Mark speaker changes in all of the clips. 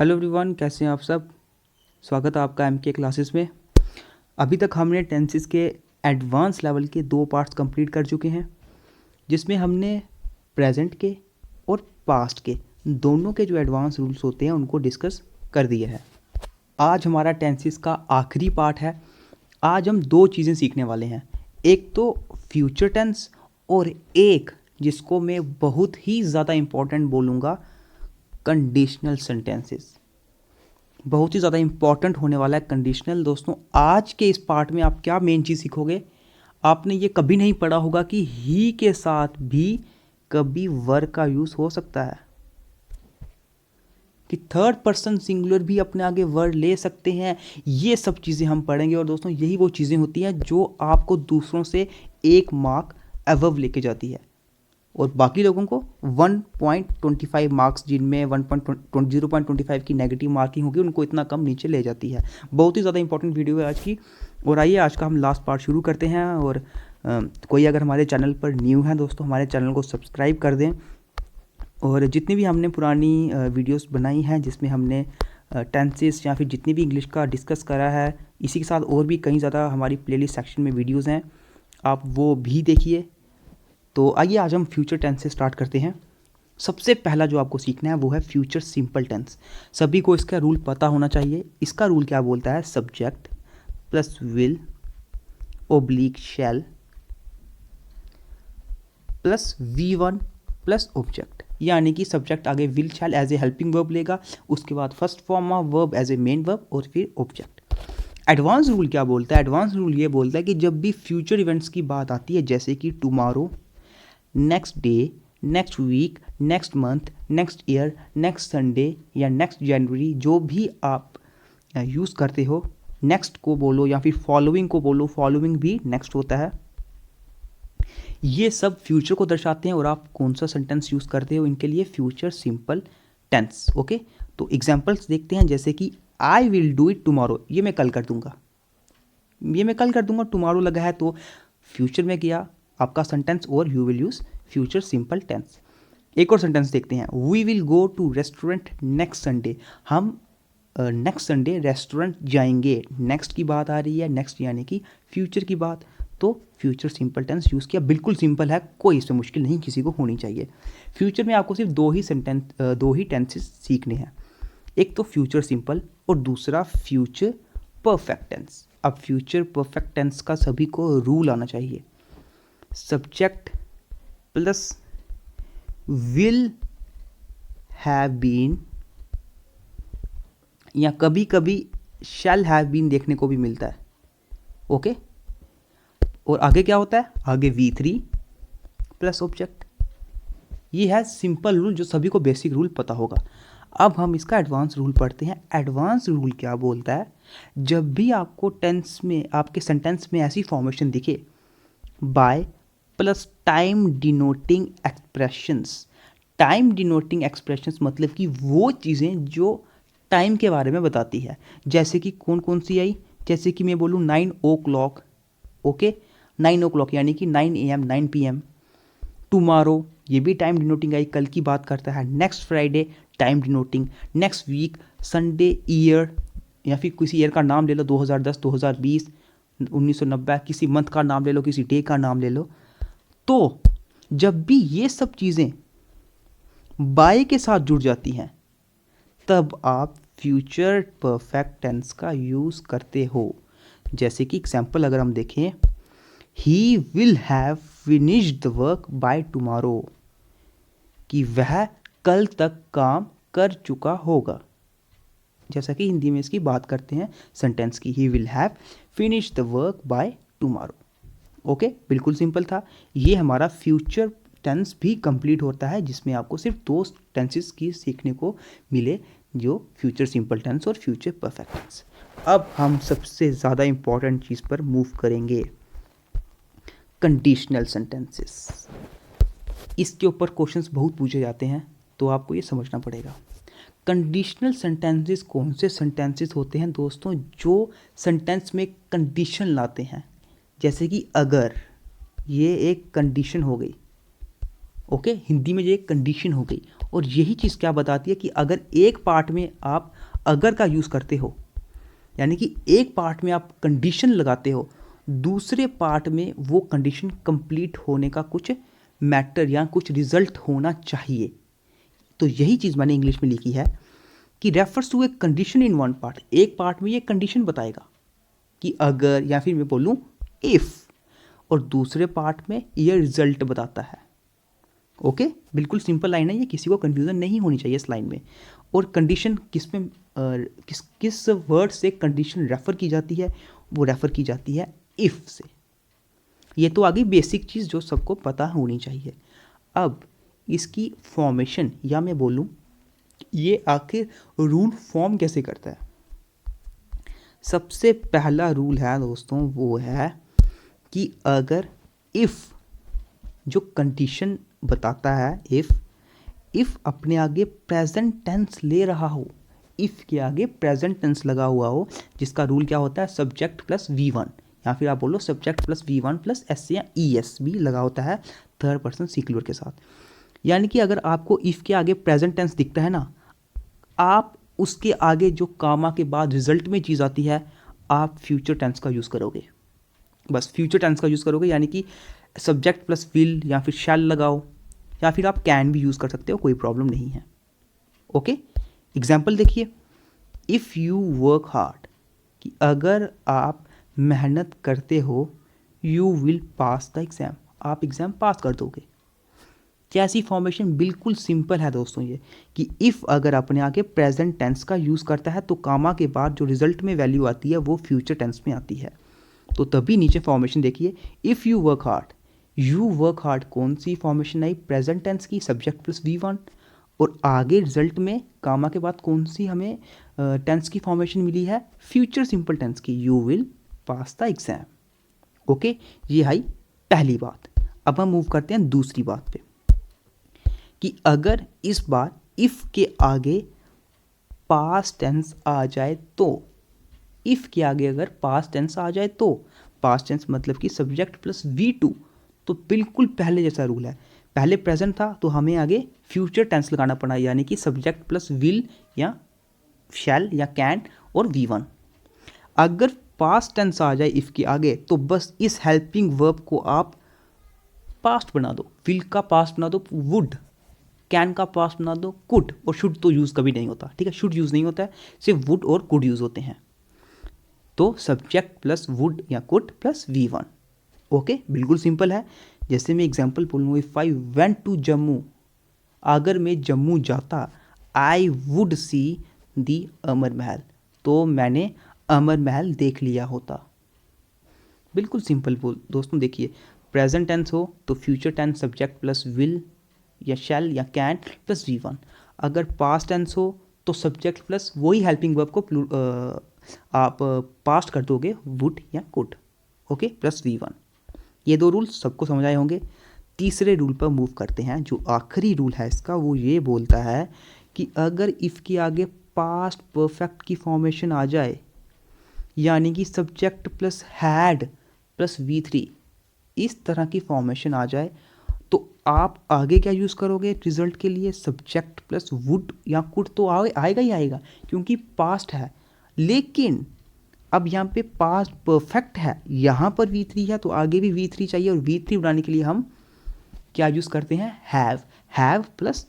Speaker 1: Hello everyone, कैसे हैं आप सब। स्वागत है आपका एमके क्लासेस में। अभी तक हमने टेंसेस के एडवांस लेवल के 2 पार्ट्स कंप्लीट कर चुके हैं, जिसमें हमने प्रेजेंट के और पास्ट के दोनों के जो एडवांस रूल्स होते हैं उनको डिस्कस कर दिया है। आज हमारा टेंसेस का आखिरी पार्ट है। आज हम 2 चीज़ें सीखने वाले हैं, एक तो फ्यूचर टेंस और एक जिसको मैं बहुत ही ज़्यादा इम्पोर्टेंट बोलूँगा, कंडीशनल सेंटेंसेस। बहुत ही ज़्यादा इंपॉर्टेंट होने वाला है कंडीशनल। दोस्तों, आज के इस पार्ट में आप क्या मेन चीज़ सीखोगे, आपने ये कभी नहीं पढ़ा होगा कि ही के साथ भी कभी वर्ब का यूज़ हो सकता है, कि थर्ड पर्सन सिंगुलर भी अपने आगे वर्ड ले सकते हैं। ये सब चीज़ें हम पढ़ेंगे और दोस्तों यही वो चीज़ें होती हैं जो आपको दूसरों से 1 मार्क अबव लेके जाती है और बाकी लोगों को 1.25 मार्क्स, जिनमें 0.25 की नेगेटिव मार्किंग होगी, उनको इतना कम नीचे ले जाती है। बहुत ही ज़्यादा इंपॉर्टेंट वीडियो है आज की। और आइए आज का हम लास्ट पार्ट शुरू करते हैं। और कोई अगर हमारे चैनल पर न्यू है दोस्तों, हमारे चैनल को सब्सक्राइब कर दें। और जितनी भी हमने पुरानी वीडियोस बनाई हैं जिसमें हमने टेंसेस या फिर जितनी भी इंग्लिश का डिस्कस करा है, इसी के साथ और भी कई ज़्यादा हमारी प्लेलिस्ट सेक्शन में वीडियोज़ हैं, आप वो भी देखिए। तो आइए आज हम फ्यूचर टेंस से स्टार्ट करते हैं। सबसे पहला जो आपको सीखना है वो है फ्यूचर सिंपल टेंस। सभी को इसका रूल पता होना चाहिए। इसका रूल क्या बोलता है, subject plus will oblique shall plus V1 plus object, यानी कि सब्जेक्ट आगे will shall as a helping verb लेगा, उसके बाद first form of verb as a main verb और फिर ऑब्जेक्ट। एडवांस रूल क्या बोलता है, एडवांस रूल ये बोलता है कि जब भी फ्यूचर इवेंट्स की बात आती है, जैसे कि tomorrow, next day, next week, next month, next year, next Sunday या नेक्स्ट जनवरी, जो भी आप यूज़ करते हो, नेक्स्ट को बोलो या फिर फॉलोइंग को बोलो, फॉलोइंग भी नेक्स्ट होता है। ये सब फ्यूचर को दर्शाते हैं और आप कौन सा सेंटेंस यूज़ करते हो इनके लिए फ्यूचर सिंपल टेंस। ओके, तो एग्जाम्पल्स देखते हैं, जैसे कि I will do it tomorrow, ये मैं कल कर दूंगा, ये मैं कल कर दूंगा। टुमारो लगा है तो फ्यूचर में किया आपका सेंटेंस और you will use future simple tense. एक और सेंटेंस देखते हैं, we will go to restaurant next Sunday, हम नेक्स्ट संडे रेस्टोरेंट जाएंगे। नेक्स्ट की बात आ रही है, नेक्स्ट यानी कि फ्यूचर की बात, तो फ्यूचर सिंपल टेंस यूज़ किया। बिल्कुल सिंपल है, कोई इसमें मुश्किल नहीं किसी को होनी चाहिए। फ्यूचर में आपको सिर्फ 2 ही टेंसेस सीखने हैं, एक तो फ्यूचर सिंपल और दूसरा फ्यूचर परफेक्ट टेंस। अब फ्यूचर परफेक्ट टेंस का सभी को रूल आना चाहिए, subject plus will have been, या कभी कभी शैल हैव बीन देखने को भी मिलता है। ओके, और आगे क्या होता है, आगे V3 प्लस ऑब्जेक्ट। ये है सिंपल रूल जो सभी को बेसिक रूल पता होगा। अब हम इसका एडवांस रूल पढ़ते हैं। एडवांस रूल क्या बोलता है, जब भी आपको टेंस में, आपके सेंटेंस में ऐसी फॉर्मेशन दिखे, by plus time denoting expressions. Time denoting expressions मतलब कि वो चीज़ें जो टाइम के बारे में बताती है, जैसे कि कौन कौन सी आई, जैसे कि मैं बोलूँ 9 o'clock, ओके, 9 o'clock यानी कि 9 AM 9 PM। टुमारो, ये भी टाइम डिनोटिंग आई, कल की बात करता है। Next Friday, time denoting. Next week, Sunday, year या फिर किसी ईयर का नाम ले लो, 2010, 2020, 1990, किसी मंथ का नाम ले लो, किसी डे का नाम ले लो। तो जब भी ये सब चीज़ें बाय के साथ जुड़ जाती हैं, तब आप फ्यूचर परफेक्ट टेंस का यूज़ करते हो। जैसे कि एग्जाम्पल अगर हम देखें, he will have finished the work by tomorrow, कि वह कल तक काम कर चुका होगा। जैसा कि हिंदी में इसकी बात करते हैं सेंटेंस की, he will have finished the work by tomorrow. Okay, बिल्कुल सिंपल था। ये हमारा फ्यूचर टेंस भी कंप्लीट होता है, जिसमें आपको सिर्फ 2 टेंसेस की सीखने को मिले, जो फ्यूचर सिंपल टेंस और फ्यूचर परफेक्ट टेंस। अब हम सबसे ज़्यादा इंपॉर्टेंट चीज़ पर मूव करेंगे, कंडीशनल सेंटेंसेस। इसके ऊपर क्वेश्चंस बहुत पूछे जाते हैं, तो आपको ये समझना पड़ेगा। कंडीशनल सेंटेंसेस कौन से सेंटेंसेस होते हैं दोस्तों, जो सेंटेंस में कंडीशन लाते हैं। जैसे कि अगर, ये एक कंडीशन हो गई, ओके, हिंदी में ये एक कंडीशन हो गई। और यही चीज़ क्या बताती है कि अगर एक पार्ट में आप अगर का यूज़ करते हो, यानी कि एक पार्ट में आप कंडीशन लगाते हो, दूसरे पार्ट में वो कंडीशन कंप्लीट होने का कुछ मैटर या कुछ रिजल्ट होना चाहिए। तो यही चीज़ मैंने इंग्लिश में लिखी है कि refers to a condition in one part, एक पार्ट में ये कंडीशन बताएगा कि अगर, या फिर मैं बोलूँ इफ़, और दूसरे पार्ट में ये रिजल्ट बताता है। ओके, बिल्कुल सिंपल लाइन है ये, किसी को कंफ्यूजन नहीं होनी चाहिए इस लाइन में। और कंडीशन किस में किस वर्ड से कंडीशन रेफर की जाती है, वो रेफर की जाती है इफ़ से। ये तो आगे बेसिक चीज़ जो सबको पता होनी चाहिए। अब इसकी फॉर्मेशन, या मैं बोलूँ ये आखिर रूल फॉर्म कैसे करता है। सबसे पहला रूल है दोस्तों वो है कि अगर इफ़ जो कंडीशन बताता है, इफ़ अपने आगे प्रेजेंट टेंस ले रहा हो, इफ़ के आगे प्रेजेंट टेंस लगा हुआ हो, जिसका रूल क्या होता है सब्जेक्ट प्लस V1, या फिर आप बोलो subject plus V1 plus S या ES भी लगा होता है थर्ड पर्सन सिंगुलर के साथ। यानी कि अगर आपको इफ़ के आगे प्रेजेंट टेंस दिखता है ना, आप उसके आगे जो कामा के बाद रिजल्ट में चीज़ आती है, आप फ्यूचर टेंस का यूज़ करोगे, बस फ्यूचर टेंस का यूज़ करोगे। यानी कि सब्जेक्ट प्लस विल या फिर शैल लगाओ, या फिर आप कैन भी यूज़ कर सकते हो, कोई प्रॉब्लम नहीं है। ओके, एग्जाम्पल देखिए, इफ़ यू वर्क हार्ड, कि अगर आप मेहनत करते हो, you will pass the exam, आप एग्ज़ाम पास कर दोगे। कैसी फॉर्मेशन, बिल्कुल सिंपल है दोस्तों ये, कि इफ़ अगर अपने आगे प्रेजेंट टेंस का यूज़ करता है तो कामा के बाद जो रिजल्ट में वैल्यू आती है वो फ्यूचर टेंस में आती है। तो तभी नीचे फॉर्मेशन देखिए, if you work hard, you work hard कौन सी फॉर्मेशन आई, प्रेजेंट टेंस की, सब्जेक्ट प्लस V1, और आगे रिजल्ट में कामा के बाद कौन सी हमें टेंस की फॉर्मेशन मिली है, फ्यूचर सिंपल टेंस की, you will pass the exam. Okay, ये है पहली बात। अब हम मूव करते हैं दूसरी बात पे, कि अगर इस बार इफ़ के आगे पास्ट टेंस आ जाए तो, इफ़ के आगे अगर पास्ट टेंस आ जाए तो, पास्ट टेंस मतलब कि सब्जेक्ट प्लस V2, तो बिल्कुल पहले जैसा रूल है, पहले प्रेजेंट था तो हमें आगे फ्यूचर टेंस लगाना पड़ा, यानी कि सब्जेक्ट प्लस विल या शैल या कैन और V1। अगर पास्ट टेंस आ जाए इफ़ के आगे तो बस इस हेल्पिंग वर्ब को आप पास्ट बना दो, विल का पास्ट बना दो वुड, कैन का पास्ट बना दो कुड, और शुड तो यूज़ कभी नहीं होता, ठीक है, शुड यूज़ नहीं होता है, सिर्फ वुड और कुड यूज़ होते हैं। तो सब्जेक्ट प्लस वुड या कुड प्लस V1। ओके, बिल्कुल सिंपल है। जैसे मैं एग्जांपल बोलूँ, if I went to Jammu, अगर मैं जम्मू जाता, आई वुड सी दी अमर महल, तो मैंने अमर महल देख लिया होता। बिल्कुल सिंपल बोल दोस्तों, देखिए प्रेजेंट टेंस हो तो future tense subject plus will या शैल या कैन प्लस V1। अगर पास्ट टेंस हो तो सब्जेक्ट प्लस वही हेल्पिंग वर्ब को आप पास्ट कर दोगे, वुड या कुड, ओके, प्लस V1। ये दो रूल सबको समझ आए होंगे। तीसरे रूल पर मूव करते हैं, जो आखिरी रूल है इसका, वो ये बोलता है कि अगर इफ़ के आगे पास्ट परफेक्ट की फॉर्मेशन आ जाए, यानी कि subject plus had plus V3, इस तरह की फॉर्मेशन आ जाए, तो आप आगे क्या यूज़ करोगे रिजल्ट के लिए, सब्जेक्ट प्लस वुड या कुड, तो आएगा ही आएगा क्योंकि पास्ट है। लेकिन अब यहाँ पे पास्ट परफेक्ट है, यहाँ पर V3 है तो आगे भी V3 चाहिए, और V3 उड़ाने के लिए हम क्या यूज़ करते हैं, हैव प्लस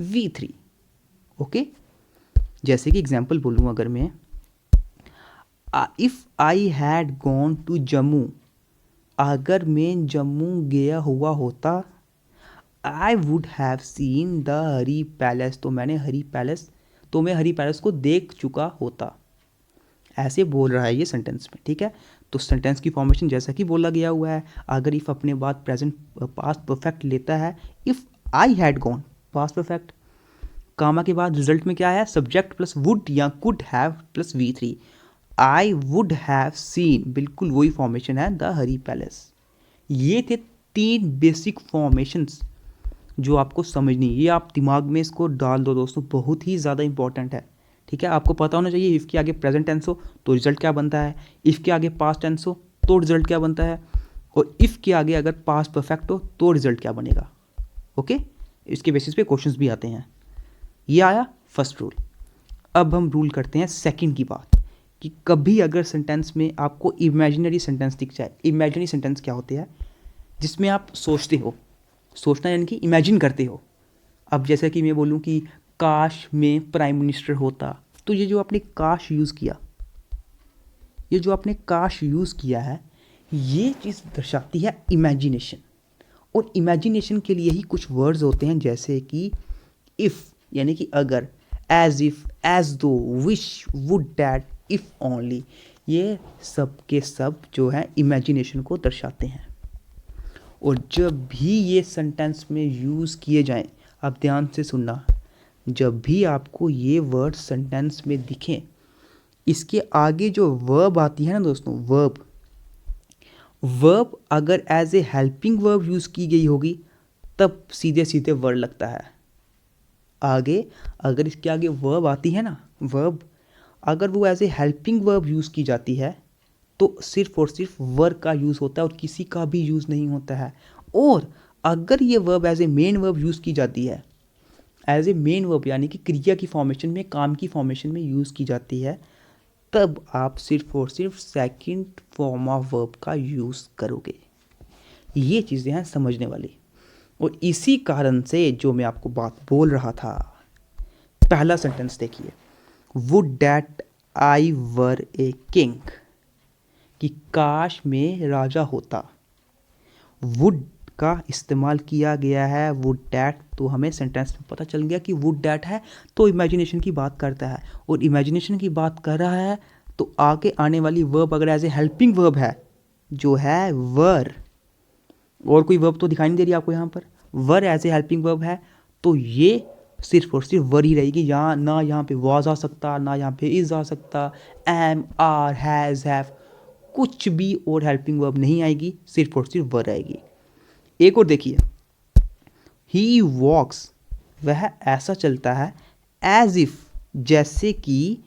Speaker 1: V3। ओके, जैसे कि एग्जांपल बोलूँ अगर मैं, if I had gone to Jammu, अगर मैं जम्मू गया हुआ होता, I would have seen the Hari Palace, तो मैं हरी पैलेस को देख चुका होता। ऐसे बोल रहा है ये सेंटेंस में, ठीक है। तो सेंटेंस की फॉर्मेशन जैसा कि बोला गया हुआ है, अगर इफ़ अपने बाद प्रेजेंट पास्ट परफेक्ट लेता है, if I had gone past perfect, comma के बाद रिजल्ट में क्या है, सब्जेक्ट प्लस वुड या could have plus V3, I would have seen, बिल्कुल वही फॉर्मेशन है, द हरी पैलेस। ये थे 3 बेसिक फॉर्मेशंस जो आपको समझनी, ये आप दिमाग में इसको डाल दो दोस्तों, बहुत ही ज़्यादा इंपॉर्टेंट है, ठीक है। आपको पता होना चाहिए इफ़ के आगे प्रेजेंट टेंस हो तो रिजल्ट क्या बनता है, इफ़ के आगे पास्ट टेंस हो तो रिजल्ट क्या बनता है, और इफ़ के आगे अगर पास्ट परफेक्ट हो तो रिजल्ट क्या बनेगा। ओके, इसके बेसिस पे क्वेश्चंस भी आते हैं। ये आया फर्स्ट रूल। अब हम रूल करते हैं सेकंड की बात, कि कभी अगर सेंटेंस में आपको इमेजिनरी सेंटेंस दिख जाए। इमेजिनरी सेंटेंस क्या होते हैं? जिसमें आप सोचते हो, सोचना यानी कि इमेजिन करते हो। अब जैसे कि मैं बोलूँ कि काश में प्राइम मिनिस्टर होता, तो ये जो आपने काश यूज़ किया, ये जो आपने काश यूज़ किया है, ये चीज़ दर्शाती है इमेजिनेशन। और इमेजिनेशन के लिए ही कुछ वर्ड्स होते हैं, जैसे कि इफ़ यानी कि अगर, एज इफ़, एज दो, wish, would, that, if only, ये सब के सब जो है इमेजिनेशन को दर्शाते हैं। और जब भी ये सेंटेंस में यूज़ किए जाएं, आप ध्यान से सुनना, जब भी आपको ये वर्ड सेंटेंस में दिखें, इसके आगे जो वर्ब आती है ना दोस्तों, वर्ब अगर as a helping verb use की गई होगी, तब सीधे सीधे वर्ड लगता है। आगे अगर इसके आगे वर्ब आती है ना, वर्ब अगर वो as a helping verb use की जाती है, तो सिर्फ और सिर्फ वर्ब का यूज़ होता है और किसी का भी यूज़ नहीं होता है। और अगर ये verb as a main verb use की जाती है, एज ए मेन वर्ब यानी कि क्रिया की फॉर्मेशन में, काम की फॉर्मेशन में यूज़ की जाती है, तब आप सिर्फ और सिर्फ सेकंड फॉर्म ऑफ वर्ब का यूज़ करोगे। ये चीज़ें हैं समझने वाली। और इसी कारण से जो मैं आपको बात बोल रहा था, पहला सेंटेंस देखिए, would that I were a king, कि काश में राजा होता। वुड का इस्तेमाल किया गया है, वुड डैट, तो हमें सेंटेंस में पता चल गया कि वुड डैट है तो इमेजिनेशन की बात करता है। और इमेजिनेशन की बात कर रहा है तो आगे आने वाली वर्ब अगर एज ए हेल्पिंग वर्ब है, जो है वर, और कोई वर्ब तो दिखाई नहीं दे रही आपको यहाँ पर, verb as a helping verb है, तो ये सिर्फ और सिर्फ वर ही रहेगी। यहाँ ना यहाँ पे वाज आ सकता, ना यहाँ पे इज आ सकता, एम, आर, हैज़, हैव, कुछ भी और हेल्पिंग वर्ब नहीं आएगी, सिर्फ और सिर्फ वर आएगी। एक और देखिए, ही वॉक्स, वह ऐसा चलता है, एज इफ, जैसे कि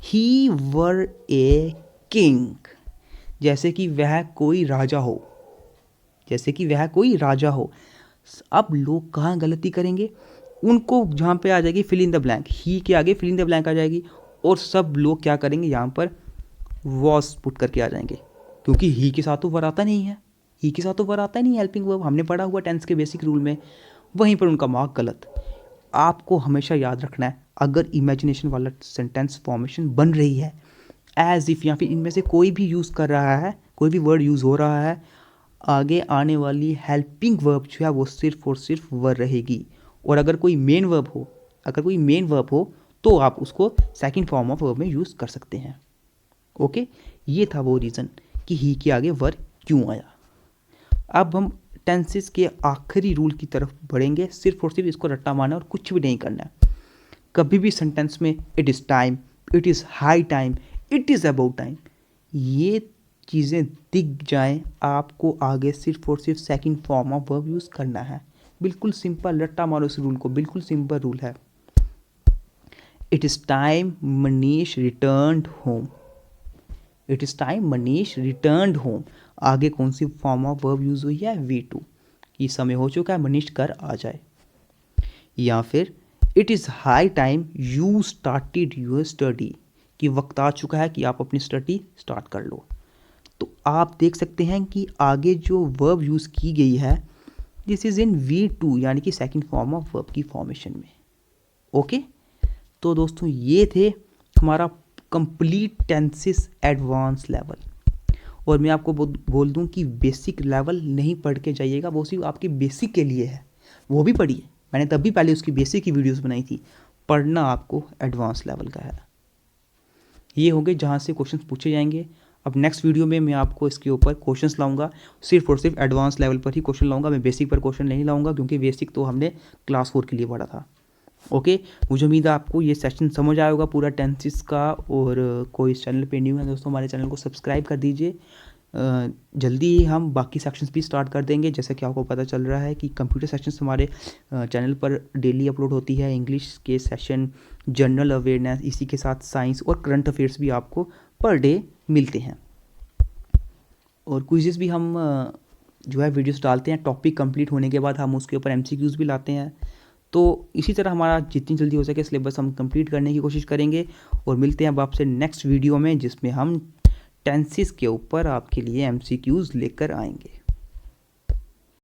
Speaker 1: ही वर ए किंग, जैसे कि वह कोई राजा हो, जैसे कि वह कोई राजा हो। अब लोग कहाँ गलती करेंगे, उनको जहाँ पे आ जाएगी फिल इन द ब्लैंक, ही के आगे फिल इन द ब्लैंक आ जाएगी, और सब लोग क्या करेंगे, यहाँ पर वॉज पुट करके आ जाएंगे, क्योंकि ही के साथ तो वर आता नहीं है, ही के साथ तो वर आता ही नहीं हेल्पिंग वर्ब, हमने पढ़ा हुआ टेंस के बेसिक रूल में। वहीं पर उनका मार्क गलत। आपको हमेशा याद रखना है, अगर इमेजिनेशन वाला सेंटेंस फॉर्मेशन बन रही है, एज इफ़ या फिर इनमें से कोई भी यूज़ कर रहा है, कोई भी वर्ड यूज़ हो रहा है, आगे आने वाली हेल्पिंग वर्ब जो है वो सिर्फ और सिर्फ वर रहेगी। और अगर कोई मेन वर्ब हो, अगर कोई मेन वर्ब हो, तो आप उसको सेकंड फॉर्म ऑफ वर्ब में यूज़ कर सकते हैं। ओके, ये था वो रीज़न कि ही के आगे वर क्यों आया। अब हम टेंसेस के आखिरी रूल की तरफ बढ़ेंगे, सिर्फ और सिर्फ इसको रट्टा मारना और कुछ भी नहीं करना है। कभी भी सेंटेंस में it is time, it is high time, it is about time, ये चीज़ें दिख जाएं, आपको आगे सिर्फ और सिर्फ second form of verb use करना है। बिल्कुल सिंपल, रट्टा मारो इस रूल को, बिल्कुल सिंपल रूल है। It is time Manish returned home, it is time Manish returned home, आगे कौन सी फॉर्म ऑफ वर्ब यूज़ हुई है, V2, कि समय हो चुका है, मनीष घर आ जाए। या फिर it is high time you started your study, कि वक्त आ चुका है कि आप अपनी स्टडी स्टार्ट कर लो। तो आप देख सकते हैं कि आगे जो वर्ब यूज़ की गई है, दिस इज़ इन V2 यानी कि सेकंड फॉर्म ऑफ वर्ब की फॉर्मेशन में। ओके, तो दोस्तों ये थे हमारा कंप्लीट टेंसेस एडवांस लेवल। और मैं आपको बोल दूं कि बेसिक लेवल नहीं पढ़ के जाइएगा, वो सिर्फ आपके बेसिक के लिए है, वो भी पढ़िए, मैंने तब भी पहले उसकी बेसिक की वीडियोस बनाई थी। पढ़ना आपको एडवांस लेवल का है। ये होंगे जहाँ से क्वेश्चंस पूछे जाएंगे। अब नेक्स्ट वीडियो में मैं आपको इसके ऊपर क्वेश्चंस लाऊंगा, सिर्फ और सिर्फ एडवांस लेवल पर ही क्वेश्चन लाऊंगा, मैं बेसिक पर क्वेश्चन नहीं लाऊंगा, क्योंकि बेसिक तो हमने क्लास 4 के लिए पढ़ा था। ओके, मुझे उम्मीद है आपको ये सेशन समझ आया होगा पूरा टेंसेस का। और कोई इस चैनल पे न्यू है दोस्तों, हमारे चैनल को सब्सक्राइब कर दीजिए। जल्दी ही हम बाकी सेक्शंस भी स्टार्ट कर देंगे। जैसे कि आपको पता चल रहा है कि कंप्यूटर सेक्शंस हमारे चैनल पर डेली अपलोड होती है, इंग्लिश के सेशन, जनरल अवेयरनेस, इसी के साथ साइंस और करंट अफेयर्स भी आपको पर डे मिलते हैं। और क्विज़ेस भी हम जो है वीडियोस डालते हैं, टॉपिक कंप्लीट होने के बाद हम उसके ऊपर MCQs भी लाते हैं। तो इसी तरह हमारा जितनी जल्दी हो सके सिलेबस हम कंप्लीट करने की कोशिश करेंगे और मिलते हैं अब आपसे नेक्स्ट वीडियो में, जिसमें हम टेंसेस के ऊपर आपके लिए MCQs लेकर आएंगे।